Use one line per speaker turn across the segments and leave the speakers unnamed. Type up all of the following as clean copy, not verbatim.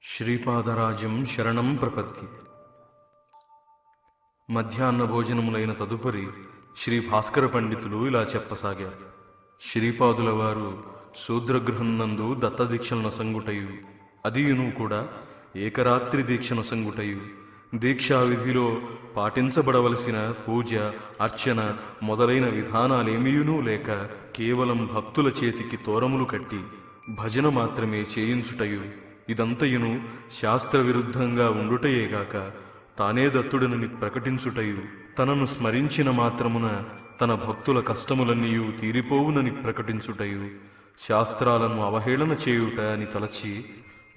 శ్రీపాదరాజం శరణం ప్రపత్తి. మధ్యాహ్న భోజనములైన తదుపరి శ్రీ భాస్కర పండితులు ఇలా చెప్పసాగారు. శ్రీపాదుల వారు శూద్రగృహం నందు దత్తదీక్షలను సంగుటయు, అదియును కూడా ఏకరాత్రి దీక్షను సంగుటయు, దీక్షా విధిలో పాటించబడవలసిన పూజ అర్చన మొదలైన విధానాలేమీయునూ లేక కేవలం భక్తుల చేతికి తోరములు కట్టి భజన మాత్రమే చేయించుటయు, ఇదంతయును శాస్త్ర విరుద్ధంగా ఉండుటయేగాక తానే దత్తుడనని ప్రకటించుటయు, తనను స్మరించిన మాత్రమున తన భక్తుల కష్టములన్నీయూ తీరిపోవునని ప్రకటించుటయు, శాస్త్రాలను అవహేళన చేయుట అని తలచి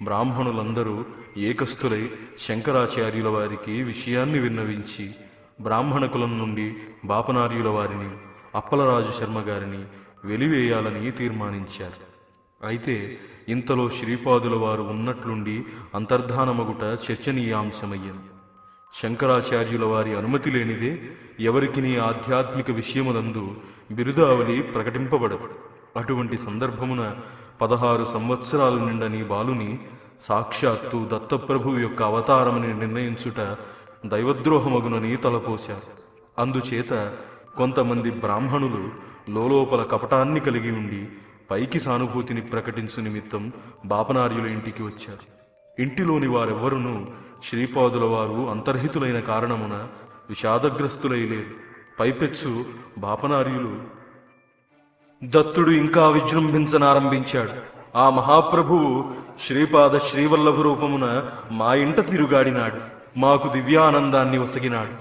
బ్రాహ్మణులందరూ ఏకస్థులై శంకరాచార్యుల వారికి విషయాన్ని విన్నవించి బ్రాహ్మణ కులం నుండి బాపనార్యుల వారిని అప్పలరాజు శర్మ గారిని వెలివేయాలని తీర్మానించారు. అయితే ఇంతలో శ్రీపాదుల వారు ఉన్నట్లుండి అంతర్ధానమగుట చర్చనీయాంశమయ్యింది. శంకరాచార్యుల వారి అనుమతి లేనిదే ఎవరికిని ఆధ్యాత్మిక విషయములందు బిరుదావళి ప్రకటింపబడదు. అటువంటి సందర్భమున 16 సంవత్సరాలు నిండని బాలుని సాక్షాత్తు దత్తప్రభువు యొక్క అవతారమని నిర్ణయించుట దైవద్రోహమగునని తలపోశారు. అందుచేత కొంతమంది బ్రాహ్మణులు లోలోపల కపటాన్ని కలిగి ఉండి పైకి సానుభూతిని ప్రకటించు నిమిత్తం బాపనార్యుల ఇంటికి వచ్చారు. ఇంటిలోని వారెవ్వరూ శ్రీపాదుల వారు అంతర్హితులైన కారణమున విషాదగ్రస్తులైలేరు. పైపెచ్చు బాపనార్యులు, దత్తుడు ఇంకా విజృంభించనారంభించాడు. ఆ మహాప్రభువు శ్రీపాద శ్రీవల్లభ రూపమున మా ఇంట తిరుగాడినాడు. మాకు దివ్యానందాన్ని ఒసగినాడు.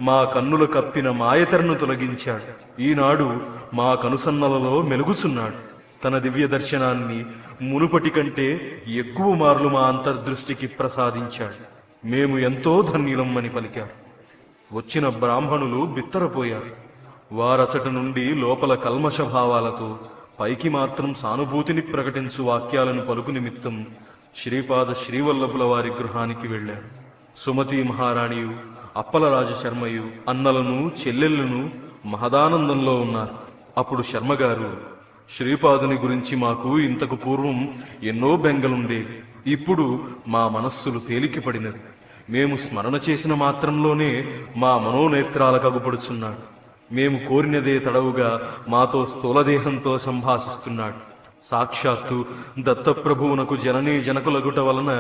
మా కన్నుల కప్పిన మాయతెరను తొలగించాడు. ఈనాడు మా కనుసన్నలలో మెలుగుచున్నాడు. తన దివ్య దర్శనాన్ని మునుపటి కంటే ఎక్కువ మార్లు మా అంతర్దృష్టికి ప్రసాదించాడు. మేము ఎంతో ధన్యులమ్మని పలికారు. వచ్చిన బ్రాహ్మణులు బిత్తరపోయారు. వారచట నుండి లోపల కల్మష భావాలతో పైకి మాత్రం సానుభూతిని ప్రకటించు వాక్యాలను పలుకు నిమిత్తం శ్రీపాద శ్రీవల్లభుల వారి గృహానికి వెళ్ళారు. సుమతి మహారాణియు అప్పలరాజు శర్మయు అన్నలను చెల్లెళ్ళను మహదానందంలో ఉన్నారు. అప్పుడు శర్మగారు, శ్రీపాదుని గురించి మాకు ఇంతకు పూర్వం ఎన్నో బెంగలుండేవి. ఇప్పుడు మా మనస్సులు తేలిక పడినవి. మేము స్మరణ చేసిన మాత్రంలోనే మా మనోనేత్రాలకు అగుపడుచున్నాడు. మేము కోరినదే తడవుగా మాతో స్థూలదేహంతో సంభాషిస్తున్నాడు. సాక్షాత్తు దత్తప్రభువునకు జననీ జనకులగుట వలన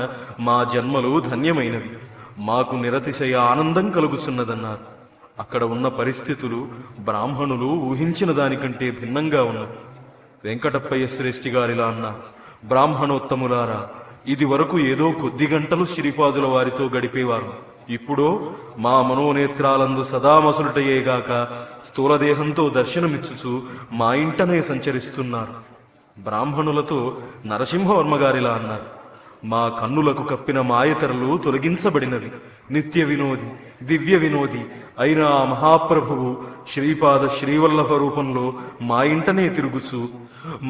మా జన్మలు ధన్యమైనవి. మాకు నిరతిశయ ఆనందం కలుగుచున్నదన్నారు. అక్కడ ఉన్న పరిస్థితులు బ్రాహ్మణులు ఊహించిన దానికంటే భిన్నంగా ఉన్నవి. వెంకటప్పయ్య శ్రేష్ఠి గారిలా అన్నారు, బ్రాహ్మణోత్తములారా, ఇది వరకు ఏదో కొద్ది గంటలు శ్రీపాదుల వారితో గడిపేవారు. ఇప్పుడో మా మనోనేత్రాలందు సదా మసులుటయేగాక స్థూలదేహంతో దర్శనమిచ్చుచు మా ఇంటనే సంచరిస్తున్నారు. బ్రాహ్మణులతో నరసింహవర్మ గారిలా అన్నారు, మా కన్నులకు కప్పిన మాయతెరలు తొలగించబడినవి. నిత్య వినోది దివ్య వినోది అయిన ఆ మహాప్రభువు శ్రీపాద శ్రీవల్లభ రూపంలో మా ఇంటనే తిరుగుచు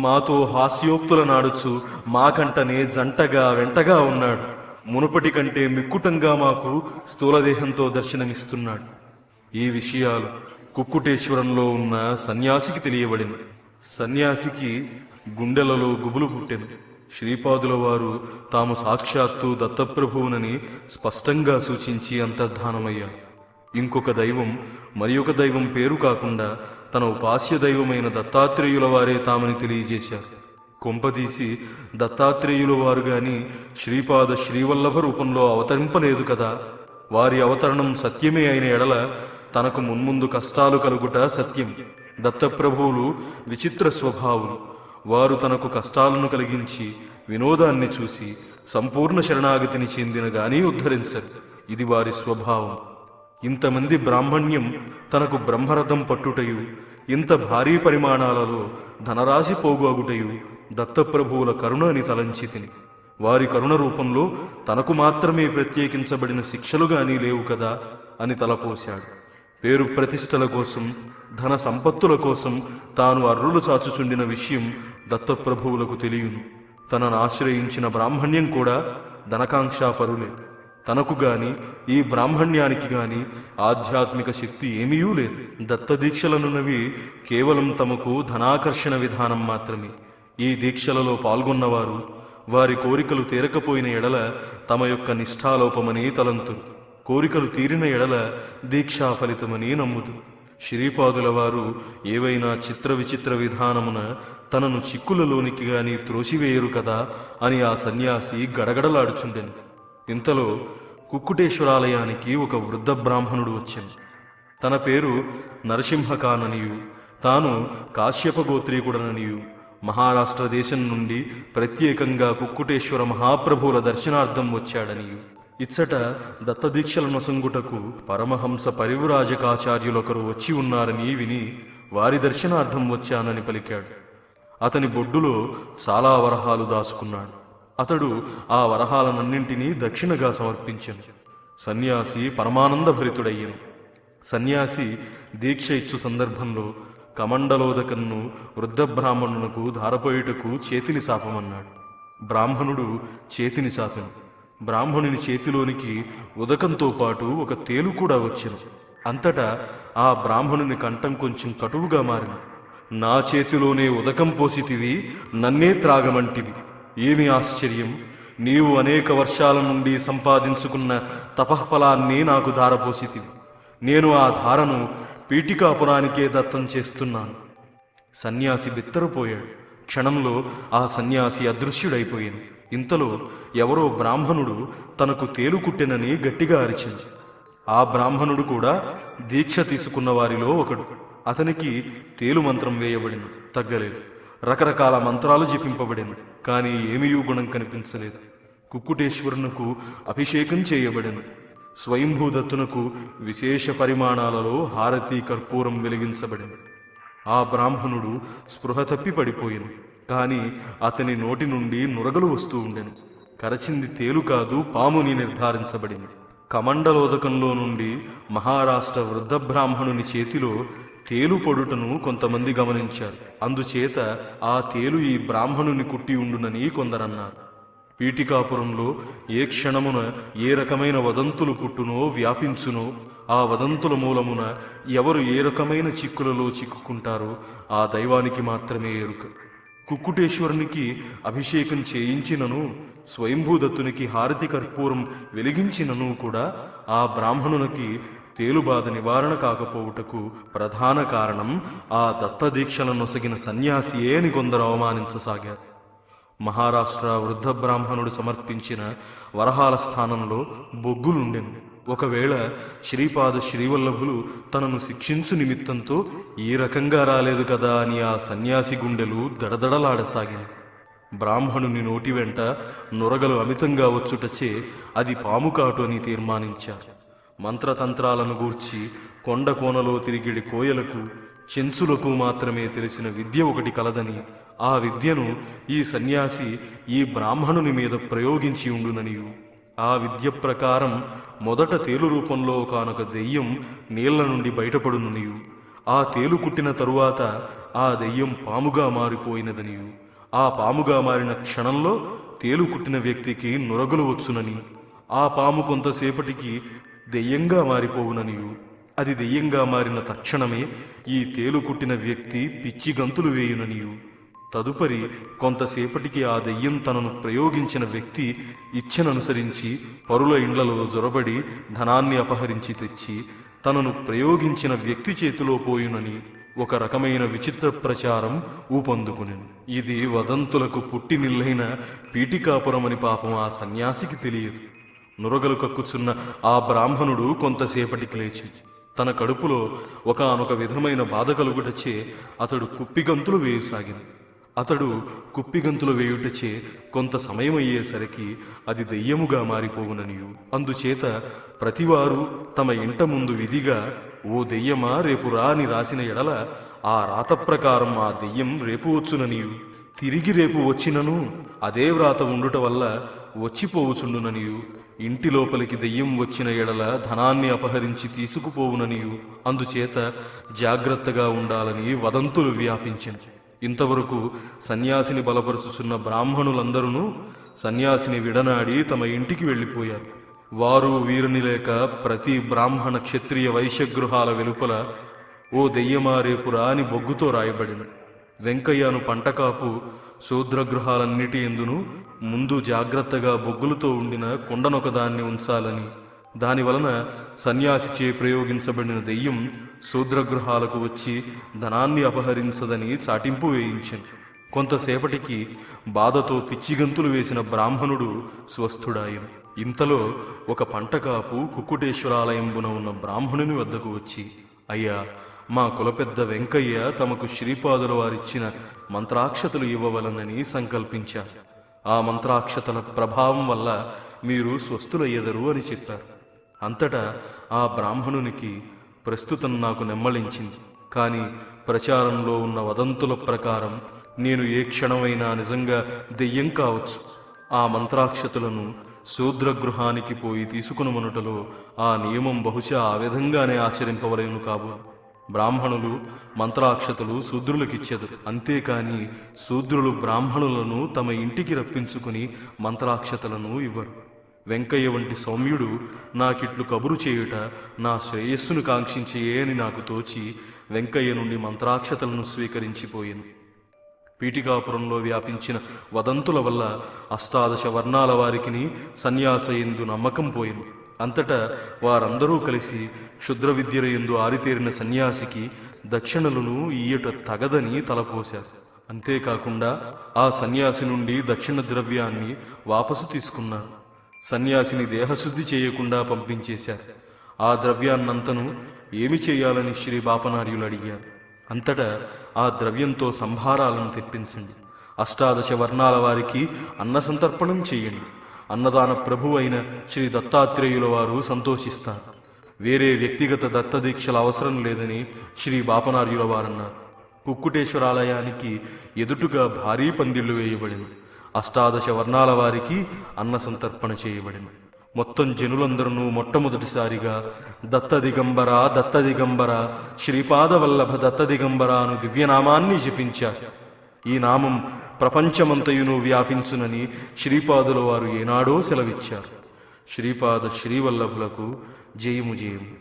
మాతో హాస్యోక్తుల నాడుచు మాకంటనే జంటగా వెంటగా ఉన్నాడు. మునుపటి కంటే మిక్కుటంగా మాకు స్థూలదేహంతో దర్శనమిస్తున్నాడు. ఈ విషయాలు కుక్కుటేశ్వరంలో ఉన్న సన్యాసికి తెలియబడింది. సన్యాసికి గుండెలలో గుబులు పుట్టెను. శ్రీపాదుల వారు తాము సాక్షాత్తు దత్తప్రభువునని స్పష్టంగా సూచించి అంతర్ధానమయ్యారు. ఇంకొక దైవం మరి ఒక దైవం పేరు కాకుండా తన ఉపాస్య దైవమైన దత్తాత్రేయుల వారే తామని తెలియజేశారు. కొంపదీసి దత్తాత్రేయుల వారు గాని శ్రీపాద శ్రీవల్లభ రూపంలో అవతరింపలేదు కదా. వారి అవతరణం సత్యమే అయిన ఎడల తనకు మున్ముందు కష్టాలు కలుగుట సత్యం. దత్తప్రభువులు విచిత్ర స్వభావులు. వారు తనకు కష్టాలను కలిగించి వినోదాన్ని చూసి సంపూర్ణ శరణాగతిని చెందిన గానీ ఉద్ధరించరు. ఇది వారి స్వభావం. ఇంతమంది బ్రాహ్మణ్యం తనకు బ్రహ్మరథం పట్టుటయు, ఇంత భారీ పరిమాణాలలో ధనరాశి పోగొగుటయు దత్తప్రభువుల కరుణ అని తలంచి తిని, వారి కరుణ రూపంలో తనకు మాత్రమే ప్రత్యేకించబడిన శిక్షలు గానీ లేవు కదా అని తలపోశాడు. పేరు ప్రతిష్టల కోసం ధన సంపత్తుల కోసం తాను అర్రులు చాచుచుండిన విషయం దత్తప్రభువులకు తెలియను. తనను ఆశ్రయించిన బ్రాహ్మణ్యం కూడా ధనకాంక్షాపరులే. తనకు గాని ఈ బ్రాహ్మణ్యానికి గాని ఆధ్యాత్మిక శక్తి ఏమీయూ లేదు. దత్తదీక్షలనున్నవి కేవలం తమకు ధనాకర్షణ విధానం మాత్రమే. ఈ దీక్షలలో పాల్గొన్నవారు వారి కోరికలు తీరకపోయిన ఎడల తమ యొక్క నిష్ఠాలోపమని తలంతురు. కోరికలు తీరిన ఎడల దీక్షా ఫలితమని నమ్ముదు. శ్రీపాదుల వారు ఏవైనా చిత్ర విచిత్ర విధానమున తనను చిక్కులలోనికి గాని త్రోసివేయరు కదా అని ఆ సన్యాసి గడగడలాడుచుండెను. ఇంతలో కుక్కుటేశ్వరాలయానికి ఒక వృద్ధ బ్రాహ్మణుడు వచ్చాను. తన పేరు నరసింహకాననియు, తాను కాశ్యప గోత్రీకుడననియు, మహారాష్ట్ర దేశం నుండి ప్రత్యేకంగా కుక్కుటేశ్వర మహాప్రభువుల దర్శనార్థం వచ్చాడనియు, ఇచ్చట దత్తదీక్షల నొసంగుటకు పరమహంస పరివ్రాజకాచార్యులొకరు వచ్చి ఉన్నారని విని వారి దర్శనార్థం వచ్చానని పలికాడు. అతని బొడ్డులో చాలా వరహాలు దాచుకున్నాడు. అతడు ఆ వరహాలనన్నింటినీ దక్షిణగా సమర్పించెను. సన్యాసి పరమానందభరితుడయ్యను. సన్యాసి దీక్ష ఇచ్చు సందర్భంలో కమండలోదకన్ను వృద్ధ బ్రాహ్మణునకు ధారపోయుటకు చేతిని చాపమన్నాడు. బ్రాహ్మణుడు చేతిని చాపెను. బ్రాహ్మణుని చేతిలోనికి ఉదకంతో పాటు ఒక తేలు కూడా వచ్చెను. అంతటా ఆ బ్రాహ్మణుని కంఠం కొంచెం కటువుగా మారిన. నా చేతిలోనే ఉదకం పోసితివి, నన్నే త్రాగమంటివి. ఏమి ఆశ్చర్యం! నీవు అనేక వర్షాల నుండి సంపాదించుకున్న తపఃఫలాన్ని నాకు ధారపోసితివి. నేను ఆ ధారను పీఠికాపురానికే దత్తం చేస్తున్నాను. సన్యాసి బిత్తరపోయాడు. క్షణంలో ఆ సన్యాసి అదృశ్యుడైపోయింది. ఇంతలో ఎవరో బ్రాహ్మణుడు తనకు తేలు కుట్టెనని గట్టిగా అరిచింది. ఆ బ్రాహ్మణుడు కూడా దీక్ష తీసుకున్న వారిలో ఒకడు. అతనికి తేలు మంత్రం వేయబడింది, తగ్గలేదు. రకరకాల మంత్రాలు జపింపబడింది, కానీ ఏమీయూ గుణం కనిపించలేదు. కుక్కుటేశ్వరునకు అభిషేకం చేయబడింది. స్వయంభూదత్తునకు విశేష పరిమాణాలలో హారతి కర్పూరం వెలిగించబడింది. ఆ బ్రాహ్మణుడు స్పృహ తప్పి పడిపోయింది. కానీ అతని నోటి నుండి నురగలు వస్తూ ఉండెను. కరచింది తేలు కాదు, పాముని నిర్ధారించబడింది. కమండలోదకంలో నుండి మహారాష్ట్ర వృద్ధ బ్రాహ్మణుని చేతిలో తేలు పొడుటను కొంతమంది గమనించారు. అందుచేత ఆ తేలు ఈ బ్రాహ్మణుని కుట్టి ఉండునని కొందరన్నారు. పీఠికాపురంలో ఏ క్షణమున ఏ రకమైన వదంతులు పుట్టునో వ్యాపించునో ఆ వదంతుల మూలమున ఎవరు ఏ రకమైన చిక్కులలో చిక్కుకుంటారో ఆ దైవానికి మాత్రమే ఎరుక. కుక్కుటేశ్వరునికి అభిషేకం చేయించినను, స్వయంభూదత్తునికి హారతి కర్పూరం వెలిగించినను కూడా ఆ బ్రాహ్మణునికి తేలుబాధ నివారణ కాకపోవుటకు ప్రధాన కారణం ఆ దత్తదీక్షలను నొసగిన సన్యాసియే అని కొందరు అవమానించసాగారు. మహారాష్ట్ర వృద్ధ బ్రాహ్మణుడు సమర్పించిన వరహాల స్థానంలో బొగ్గులుండెను. ఒకవేళ శ్రీపాద శ్రీవల్లభులు తనను శిక్షించు నిమిత్తంతో ఈ రకంగా రాలేదు కదా అని ఆ సన్యాసి గుండెలు దడదడలాడసాగింది. బ్రాహ్మణుని నోటి వెంట నురగలు అమితంగా వచ్చుటచే అది పాము కాటు అని తీర్మానించారు. మంత్రతంత్రాలను గూర్చి కొండ కోనలో తిరిగిడి కోయలకు, చెంచులకు మాత్రమే తెలిసిన విద్య ఒకటి కలదని, ఆ విద్యను ఈ సన్యాసి ఈ బ్రాహ్మణుని మీద ప్రయోగించి ఉండుననియు, ఆ విద్య ప్రకారం మొదట తేలు రూపంలో కానొక దెయ్యం నీళ్ల నుండి బయటపడుననియు, ఆ తేలు కుట్టిన తరువాత ఆ దెయ్యం పాముగా మారిపోయినదనియు, ఆ పాముగా మారిన క్షణంలో తేలు కుట్టిన వ్యక్తికి నురగలు వచ్చునని, ఆ పాము కొంతసేపటికి దెయ్యంగా మారిపోవుననియు, అది దెయ్యంగా మారిన తక్షణమే ఈ తేలు కుట్టిన వ్యక్తి పిచ్చి గంతులు వేయుననియు, తదుపరి కొంతసేపటికి ఆ దెయ్యం తనను ప్రయోగించిన వ్యక్తి ఇచ్ఛననుసరించి పరుల ఇండ్లలో జొరబడి ధనాన్ని అపహరించి తెచ్చి తనను ప్రయోగించిన వ్యక్తి చేతిలో పోయునని ఒక రకమైన విచిత్ర ప్రచారం ఊపందుకునెను. ఇది వదంతులకు పుట్టినిల్లైన పీఠికాపురమని పాపం ఆ సన్యాసికి తెలియదు. నురగలు కక్కుచున్న ఆ బ్రాహ్మణుడు కొంతసేపటికి లేచి తన కడుపులో ఒకానొక విధమైన బాధ కలుగుటచే అతడు కుప్పిగంతులు వేయసాగింది. అతడు కుప్పిగంతులు వేయుటచే కొంత సమయం అయ్యేసరికి అది దెయ్యముగా మారిపోవుననియు, అందుచేత ప్రతివారు తమ ఇంట ముందు విధిగా ఓ దెయ్యమా రేపు రా అని రాసిన ఎడల ఆ రాత ప్రకారం ఆ దెయ్యం రేపు వచ్చుననియు, తిరిగి రేపు వచ్చినను అదే వ్రాత ఉండుట వల్ల వచ్చిపోవుచుండుననియు, ఇంటి లోపలికి దెయ్యం వచ్చిన ఎడల ధనాన్ని అపహరించి తీసుకుపోవుననియు, అందుచేత జాగ్రత్తగా ఉండాలని వదంతులు వ్యాపించెను. ఇంతవరకు సన్యాసిని బలపరుచుచున్న బ్రాహ్మణులందరూ సన్యాసిని విడనాడి తమ ఇంటికి వెళ్ళిపోయారు. వారు వీరుని లేక ప్రతి బ్రాహ్మణ క్షత్రియ వైశ్యగృహాల వెలుపల ఓ దెయ్యమా రేపురా అని బొగ్గుతో రాయబడిన వెంకయ్యను పంటకాపు శూద్రగృహాలన్నిటి ఎందును ముందు జాగ్రత్తగా బొగ్గులతో ఉండిన కొండనొకదాన్ని ఉంచాలని, దానివలన సన్యాసిచే ప్రయోగించబడిన దెయ్యం శూద్రగృహాలకు వచ్చి ధనాన్ని అపహరించదని చాటింపు వేయించాను. కొంతసేపటికి బాధతో పిచ్చిగంతులు వేసిన బ్రాహ్మణుడు స్వస్థుడాయను. ఇంతలో ఒక పంటకాపు కుక్కుటేశ్వరాలయంబున ఉన్న బ్రాహ్మణుని వద్దకు వచ్చి, అయ్యా, మా కులపెద్ద వెంకయ్య తమకు శ్రీపాదుల వారిచ్చిన మంత్రాక్షతలు ఇవ్వవలనని సంకల్పించారు. ఆ మంత్రాక్షతల ప్రభావం వల్ల మీరు స్వస్థులయ్యెదరు అని చెప్పారు. అంతటా ఆ బ్రాహ్మణునికి ప్రస్తుతం నాకు నెమ్మళించింది. కానీ ప్రచారంలో ఉన్న వదంతుల ప్రకారం నేను ఏ క్షణమైనా నిజంగా దెయ్యం కావచ్చు. ఆ మంత్రాక్షతులను శూద్రగృహానికి పోయి తీసుకునమనుటలో ఆ నియమం బహుశా ఆ విధంగానే ఆచరింపవలేను కాబు. బ్రాహ్మణులు మంత్రాక్షతలు శూద్రులకిచ్చెదరు, అంతేకాని శూద్రులు బ్రాహ్మణులను తమ ఇంటికి రప్పించుకుని మంత్రాక్షతలను ఇవ్వరు. వెంకయ్య వంటి సౌమ్యుడు నాకిట్లు కబురు చేయుట నా శ్రేయస్సును కాంక్షించే అని నాకు తోచి వెంకయ్య నుండి మంత్రాక్షతలను స్వీకరించిపోయాను. పీఠికాపురంలో వ్యాపించిన వదంతుల వల్ల అష్టాదశ వర్ణాల వారికిని సన్యాసయందు నమ్మకం పోయింది. అంతటా వారందరూ కలిసి క్షుద్ర విద్యల యందు ఆరితేరిన సన్యాసికి దక్షిణలను ఇయ్యట తగదని తలపోశారు. అంతేకాకుండా ఆ సన్యాసి నుండి దక్షిణ ద్రవ్యాన్ని వాపసు తీసుకున్నారు. సన్యాసిని దేహశుద్ధి చేయకుండా పంపించేశారు. ఆ ద్రవ్యాన్నంతను ఏమి చేయాలని శ్రీ బాపనార్యులు అడిగారు. అంతటా ఆ ద్రవ్యంతో సంభారాలను తెప్పించండి, అష్టాదశ వర్ణాల వారికి అన్న సంతర్పణం చేయండి, అన్నదాన ప్రభు అయిన శ్రీ దత్తాత్రేయుల వారు సంతోషిస్తారు. వేరే వ్యక్తిగత దత్తదీక్షల అవసరం లేదని శ్రీ బాపనార్యుల వారన్నారు. కుక్కుటేశ్వరాలయానికి ఎదుటుగా భారీ పందిళ్లు వేయబడింది. అష్టాదశ వర్ణాల వారికి అన్న సంతర్పణ చేయబడింది. మొత్తం జనులందరూ మొట్టమొదటిసారిగా దత్తదిగంబర దత్తదిగంబర శ్రీపాదవల్లభ దత్తదిగంబర అను దివ్యనామాన్ని జపించారు. ఈ నామం ప్రపంచమంతయును వ్యాపించునని శ్రీపాదుల వారు ఏనాడో సెలవిచ్చారు. శ్రీపాద శ్రీవల్లభులకు జయము జయము.